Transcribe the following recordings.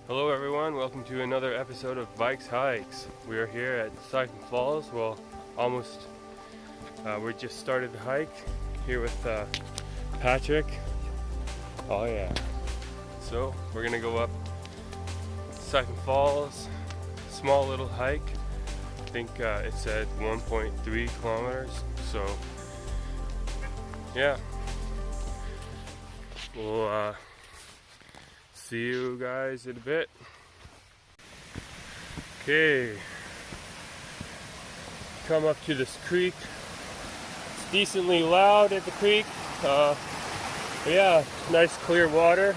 Hello everyone, welcome to another episode of Bikes Hikes. We are here at Syphon Falls. Well, almost. We just started the hike here with Patrick. Oh yeah. So we're gonna go up Syphon Falls. Small little hike. I think it said 1.3 kilometers. So yeah. We'll see you guys in a bit. Okay, come up to this creek. It's decently loud at the creek. But yeah, nice clear water.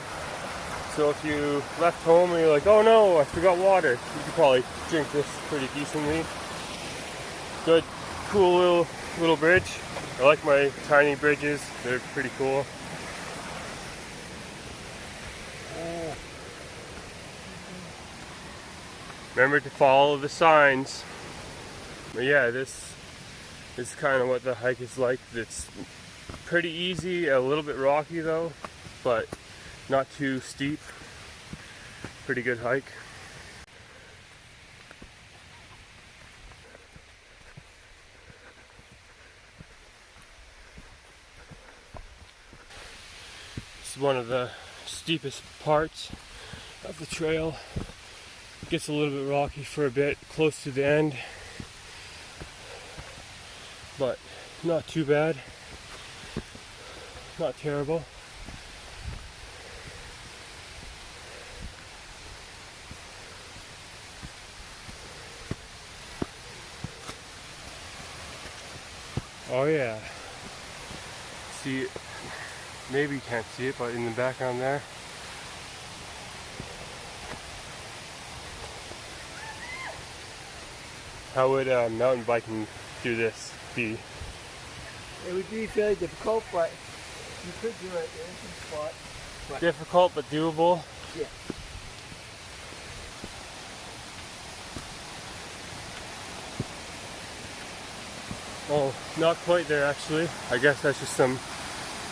So if you left home and you're like, oh no, I forgot water, you could probably drink this pretty decently. Good, cool little bridge. I like my tiny bridges, they're pretty cool. Remember to follow the signs. But yeah, this is kind of what the hike is like. It's pretty easy, a little bit rocky though, but not too steep. Pretty good hike. This is one of the steepest parts of the trail. Gets a little bit rocky for a bit close to the end, but not too bad, not terrible. Oh yeah, see, maybe you can't see it, but in the background there, how would mountain biking do this be? It would be fairly difficult, but you could do it in some spots. But Difficult but doable. yeah. Oh, not quite there actually. I guess that's just some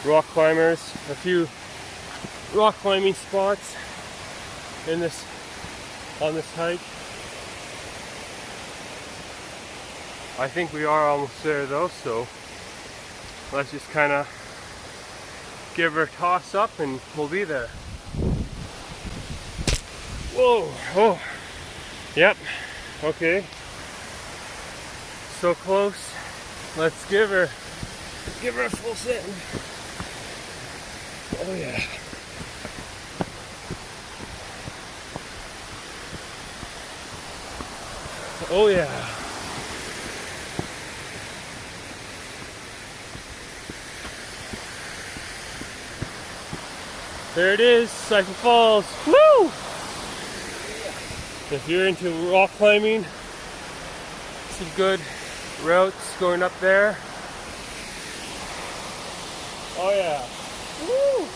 rock climbers. A few rock climbing spots on this hike. I think we are almost there though, so let's just kind of give her a toss up and we'll be there. Whoa, oh, yep, okay. So close. Let's give her a full send. Oh yeah. Oh yeah. There it is, Syphon Falls. Woo! If you're into rock climbing, some good routes going up there. Oh yeah. Woo!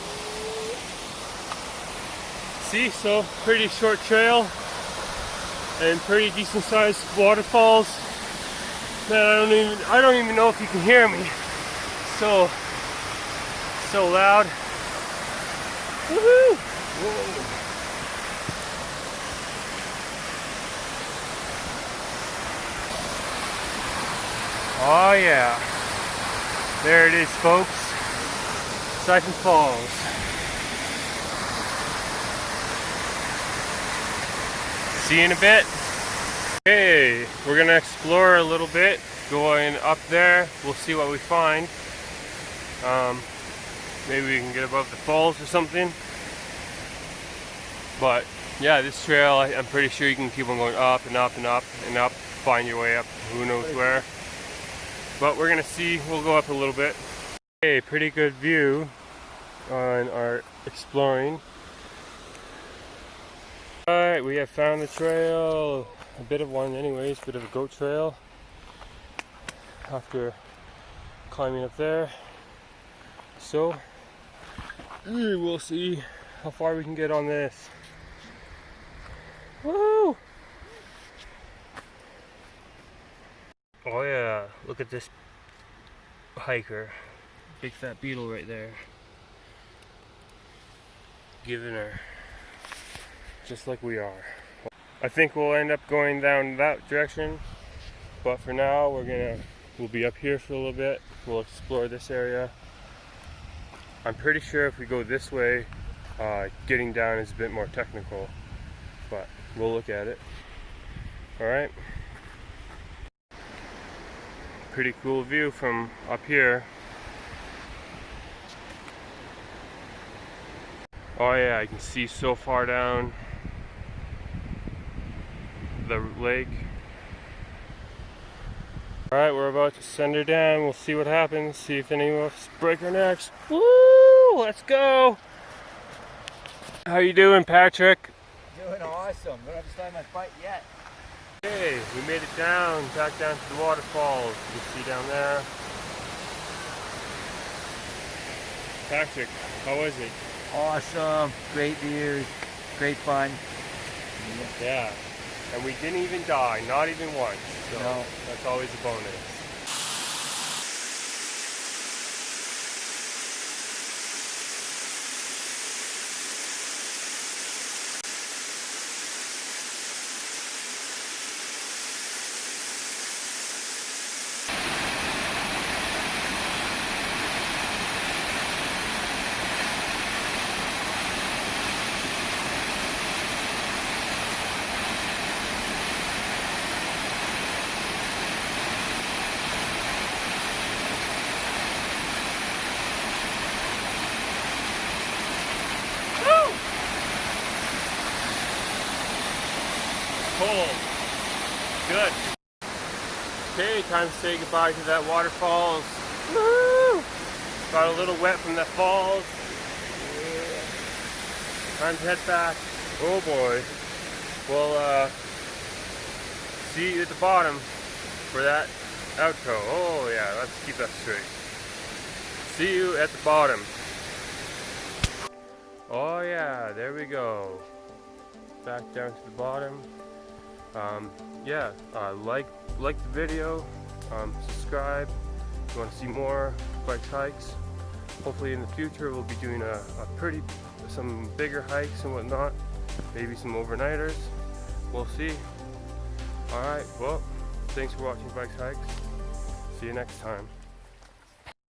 See, so pretty short trail and pretty decent sized waterfalls. Man, I don't even know if you can hear me. So loud. Woohoo! Whoa. Oh yeah. There it is, folks. Syphon Falls. See you in a bit. Okay, we're gonna explore a little bit. Going up there, we'll see what we find. Maybe we can get above the falls or something. But yeah, this trail, I'm pretty sure you can keep on going up and up and up and up, find your way up who knows where. But we're gonna see, we'll go up a little bit. Okay, pretty good view on our exploring. Alright, we have found the trail. A bit of one anyways, bit of a goat trail. After climbing up there. So, we'll see how far we can get on this. Woo! Oh yeah, look at this hiker. Big fat beetle right there. Giving her just like we are. I think we'll end up going down that direction, but for now we'll be up here for a little bit. We'll explore this area. I'm pretty sure if we go this way, getting down is a bit more technical, but we'll look at it. Alright. Pretty cool view from up here. Oh yeah, I can see so far down the lake. Alright, we're about to send her down. We'll see what happens. See if any of us break our necks. Woo! Let's go! How you doing, Patrick? Doing awesome. Don't have to start my fight yet. Okay, we made it down, back down to the waterfalls. You can see down there. Patrick, how was it? Awesome. Great views. Great fun. Yeah. And we didn't even die, not even once. So no. That's always a bonus. Cold. Good. Okay, time to say goodbye to that waterfalls. Woo! Got a little wet from the falls. Yeah. Time to head back. Oh boy. We'll see you at the bottom for that outro. Oh yeah, let's keep that straight. See you at the bottom. Oh yeah, there we go. Back down to the bottom. Like the video, subscribe if you want to see more bikes hikes. Hopefully in the future we'll be doing some bigger hikes and whatnot, maybe some overnighters. We'll see. Alright, well, thanks for watching Bikes Hikes. See you next time.